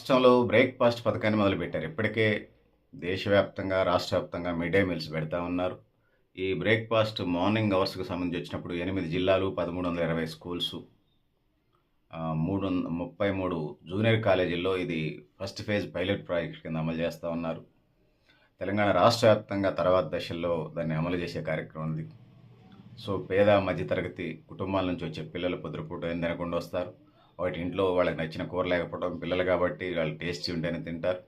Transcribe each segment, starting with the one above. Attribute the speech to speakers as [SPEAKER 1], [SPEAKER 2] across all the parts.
[SPEAKER 1] రాష్ట్రంలో బ్రేక్‌ఫాస్ట్ పథకాన్ని మొదలుపెట్టారు. ఇప్పటికే దేశవ్యాప్తంగా, రాష్ట్ర వ్యాప్తంగా మిడ్ డే మీల్స్ పెడతా ఉన్నారు. ఈ బ్రేక్‌ఫాస్ట్ మార్నింగ్ అవర్స్‌కి సంబంధించొచ్చినప్పుడు 8 జిల్లాలు, 1320 స్కూల్సు, 33 జూనియర్ కాలేజీల్లో ఇది ఫస్ట్ ఫేజ్ పైలట్ ప్రాజెక్ట్ కింద అమలు చేస్తా ఉన్నారు. తెలంగాణ రాష్ట్ర వ్యాప్తంగా తర్వాత దశల్లో దాన్ని అమలు చేసే కార్యక్రమం ఉంది. సో, పేద, మధ్యతరగతి కుటుంబాల నుంచి వచ్చే పిల్లలు పొద్దునపూట ఏం తినకుండా వస్తారు. ఒకటి ఇంట్లో వాళ్ళకి నచ్చిన కూర లేకపోవడం, పిల్లలు కాబట్టి వాళ్ళు టేస్టీ ఉంటేనే తింటారు.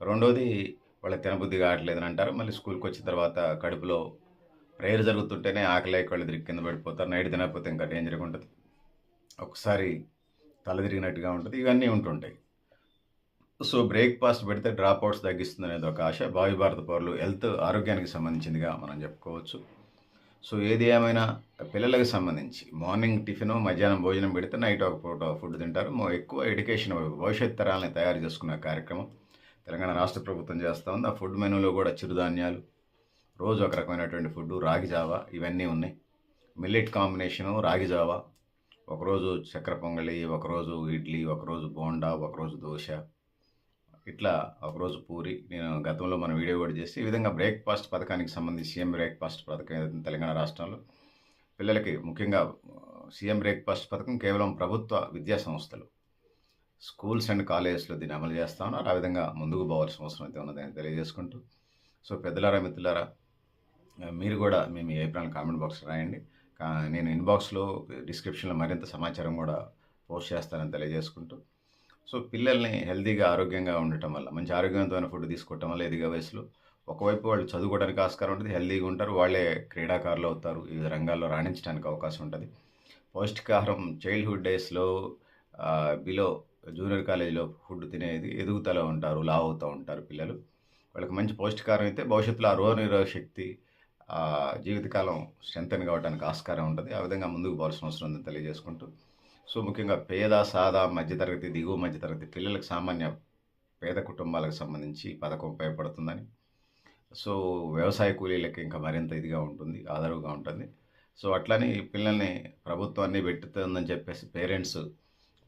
[SPEAKER 1] రెండోది వాళ్ళకి తినబుద్ధి కావట్లేదని అంటారు. మళ్ళీ స్కూల్‌కొచ్చిన తర్వాత కడుపులో ప్రేయర్ జరుగుతుంటేనే ఆకలేక కళ్ళు తిరిగి కింద పడిపోతారు. నైట్ తినకపోతే ఇంకా డేంజర్‌గా ఉంటది. ఒకసారి తల తిరిగినట్టుగా ఉంటది. ఇవన్నీ ఉంటుంటాయి. సో, బ్రేక్‌ఫాస్ట్ పెడితే డ్రాప్ ఔట్స్ తగ్గిస్తుందనేది ఒక ఆశ. భావి భారత పౌరులు ఆరోగ్యానికి సంబంధించిందిగా మనం చెప్పుకోవచ్చు. సో, ఏది ఏమైనా పిల్లలకి సంబంధించి మార్నింగ్ టిఫిను, మధ్యాహ్నం భోజనం పెడితే నైట్ ఒక పూట ఫుడ్ తింటారు. ఎక్కువ ఎడ్యుకేషన్ భవిష్యత్ తరాలని తయారు చేసుకునే కార్యక్రమం తెలంగాణ రాష్ట్ర ప్రభుత్వం చేస్తూ ఉంది. ఆ ఫుడ్ మెనూలో కూడా చిరుధాన్యాలు, రోజు ఒక రకమైనటువంటి ఫుడ్డు, రాగి జావ ఇవన్నీ ఉన్నాయి. మిల్లెట్ కాంబినేషను రాగి జావ, ఒకరోజు చక్కెర పొంగలి, ఒకరోజు ఇడ్లీ, ఒకరోజు బోండా, ఒకరోజు దోశ, ఇట్లా ఒకరోజు పూరి. నేను గతంలో మన వీడియో కూడా చేసి ఈ విధంగా బ్రేక్‌ఫాస్ట్ పథకానికి సంబంధించి సీఎం బ్రేక్‌ఫాస్ట్ పథకం ఏదైతే తెలంగాణ రాష్ట్రంలో పిల్లలకి ముఖ్యంగా సీఎం బ్రేక్‌ఫాస్ట్ పథకం కేవలం ప్రభుత్వ విద్యా సంస్థలు, స్కూల్స్ అండ్ కాలేజెస్‌లో దీన్ని అమలు చేస్తా ఉన్నారు. ఆ విధంగా ముందుకు పోవాల్సిన అవసరం అయితే ఉన్నదని తెలియజేసుకుంటూ, సో పెద్దలారా, మిత్రులారా, మీరు కూడా మీ అభిప్రాయాలను కామెంట్ బాక్స్‌లో రాయండి. నేను ఇన్బాక్స్‌లో, డిస్క్రిప్షన్‌లో మరింత సమాచారం కూడా పోస్ట్ చేస్తానని తెలియజేసుకుంటూ, సో పిల్లల్ని హెల్తీగా, ఆరోగ్యంగా ఉండటం వల్ల, మంచి ఆరోగ్యవంతమైన ఫుడ్ తీసుకోవటం వల్ల ఎదిగే వయసులో ఒకవైపు వాళ్ళు చదువుకోవడానికి ఆస్కారం ఉంటుంది, హెల్తీగా ఉంటారు, వాళ్ళే క్రీడాకారులు అవుతారు, వివిధ రంగాల్లో రాణించడానికి అవకాశం ఉంటుంది. పౌష్టికాహారం చైల్డ్‌హుడ్ డేస్‌లో బిలో జూనియర్ కాలేజీలో ఫుడ్ తినేది ఎదుగుతలో ఉంటారు, లావు అవుతూ ఉంటారు పిల్లలు. వాళ్ళకి మంచి పౌష్టికాహారం అయితే భవిష్యత్తులో ఆ రోగనిరోధక శక్తి జీవితకాలం స్ట్రెంథెన్ కావడానికి ఆస్కారం ఉంటుంది. ఆ విధంగా ముందుకు పోవాల్సిన అవసరం ఉందని తెలియజేసుకుంటూ, సో ముఖ్యంగా పేద, సాదా, మధ్యతరగతి, దిగువ మధ్యతరగతి పిల్లలకు, సామాన్య పేద కుటుంబాలకు సంబంధించి ఈ పథకం ఉపయోగపడుతుందని, సో వ్యవసాయ కూలీలకి ఇంకా మరింత ఇదిగా ఉంటుంది, ఆదరువుగా ఉంటుంది. సో అట్లని పిల్లల్ని ప్రభుత్వం అన్నీ పెట్టుతుందని చెప్పేసి పేరెంట్స్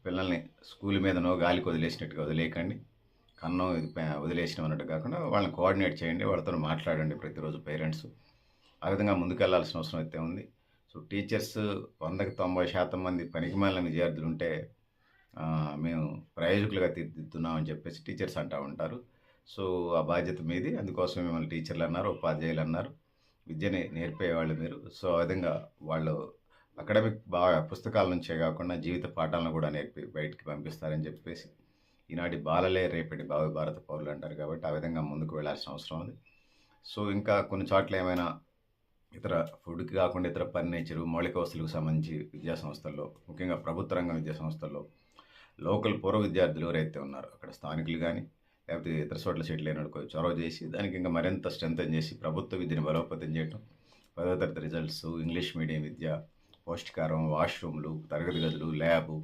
[SPEAKER 1] పిల్లల్ని స్కూల్ మీదనో గాలికి వదిలేసినట్టుగా వదిలేయకండి. కన్నం ఇది వదిలేసినాం అన్నట్టు కాకుండా వాళ్ళని కోఆర్డినేట్ చేయండి, వాళ్ళతో మాట్లాడండి ప్రతిరోజు పేరెంట్స్. ఆ విధంగా ముందుకెళ్లాల్సిన అవసరం అయితే ఉంది. సో టీచర్స్ 100కి 90% మంది పనికిమాలిన విద్యార్థులు ఉంటే మేము ప్రయోజకులుగా తీర్చిదిద్దుతున్నామని చెప్పేసి టీచర్స్ అంటూ ఉంటారు. సో ఆ బాధ్యత మీది. అందుకోసం మిమ్మల్ని టీచర్లు అన్నారు, ఉపాధ్యాయులు అన్నారు, విద్యని నేర్పేవాళ్ళు మీరు. సో ఆ విధంగా వాళ్ళు అకాడమిక్ పుస్తకాల నుంచే కాకుండా జీవిత పాఠాలను కూడా నేర్పి బయటికి పంపిస్తారని చెప్పేసి ఈనాటి బాలలే రేపటి భావి భారత పౌరులు అంటారు కాబట్టి ఆ విధంగా ముందుకు వెళ్ళాల్సిన అవసరం ఉంది. సో ఇంకా కొన్ని చోట్ల ఏమైనా ఇతర ఫుడ్‌కి కాకుండా ఇతర ఫర్నిచరు, మౌలిక వసతులకు సంబంధించి విద్యా సంస్థల్లో, ముఖ్యంగా ప్రభుత్వ రంగ విద్యా సంస్థల్లో లోకల్ పూర్వ విద్యార్థులు ఎవరైతే ఉన్నారో అక్కడ స్థానికులు కానీ, లేకపోతే ఇతర చోట్ల సెటిల్ అయినోళ్ళు చొరవ చేసి దానికి ఇంకా మరింత స్ట్రెంథెన్ చేసి ప్రభుత్వ విద్యను బలోపేతం చేయటం, 10వ తరగతి రిజల్ట్స్, ఇంగ్లీష్ మీడియం విద్య, పౌష్టికాహారం, వాష్‌రూమ్‌లు, తరగతి గదులు, ల్యాబు,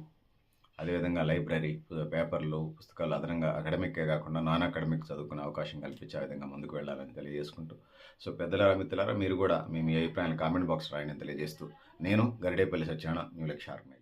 [SPEAKER 1] అదేవిధంగా లైబ్రరీ, పేపర్లు, పుస్తకాలు అదనంగా అకాడమిక్కే కాకుండా నాన్ అకాడమిక్ చదువుకునే అవకాశం కల్పించే విధంగా ముందుకు వెళ్ళాలని తెలియజేసుకుంటూ, సో పెద్దలారా, మిత్రులారా, మీరు కూడా మీ అభిప్రాయాన్ని కామెంట్ బాక్స్ రాయని తెలియజేస్తూ, నేను గరిడేపల్లి సత్యనారాయణ, న్యూ లక్ష్య ఆర్గనైజేషన్.